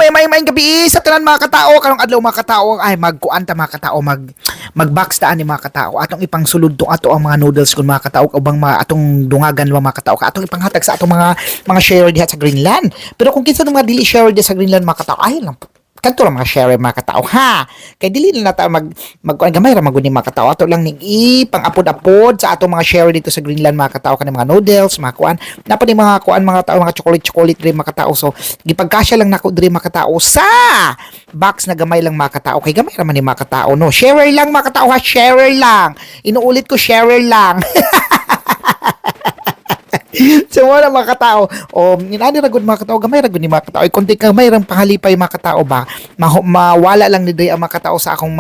may gabi sa tanan mga katao karong adlaw mga katao ay magkuan ta mga katao magbox taan ni mga katao atong ipang sulod tong ato ang mga noodles kun mga katao ubang mga atong dungagan mga katao atong ipanghatag sa atong mga share diha sa Greenland. Pero kung kinsa mga dili share diha sa Greenland mga katao ay lang kanto lang mga share mga katao ha kay dili na ta gamay ra maguni mga katao ato lang ning ipang-apod-apod sa atong mga share dito sa Greenland mga katao kanang mga noodles mga kuan napa ni mga kuan mga tao mga chocolate diri mga katao so gipagkasya lang nako diri mga katao sa box na gamay lang mga katao kay gamay ra man ni mga katao no share lang mga katao ha share lang inuulit ko share lang. So wala mga katao inani ra gud mga katao gamay ra gud ni mga katao konti gamay rang pangalipay mga katao ba mawala lang ni diri ang mga katao sa akong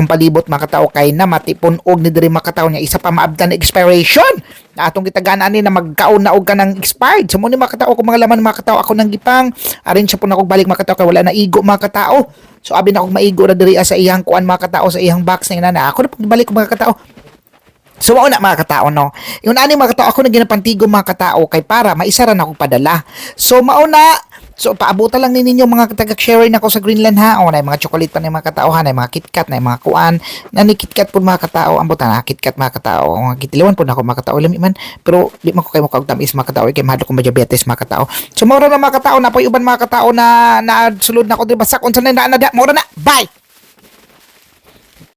palibot mga katao kay na matipon og ni diri mga katao nya isa pa maabtan na expiration na atong gitagaan ani na magkaon na og kanang expired so mo ni mga katao kung mga laman mga katao ako nang gipang arrange po na kog balik mga katao kay wala na igo mga katao so abi na kog maigo ra diri sa iyang kuan mga katao sa iyang box na inana ako na pagbalik mga katao. So mao na mga katao no. Yung ani mga katao ako na ginapantigo mga katao kay para maisa ra na akong padala. So mao na. So paabutan lang ninyo mga taga-share nako sa Greenland ha. O na mga chocolate pa ni mga katao ha, na mga KitKat na mga kuan. Na ni KitKat pud mga katao ambutan na KitKat mga katao. Gitilawan pud nako mga katao lami man pero di man ko kay mo tamis mga katao kay mahadlo ko diabetes mga katao. So mao na mga katao na poy uban mga katao na sulod nako di basak unsa na mao na. Bye.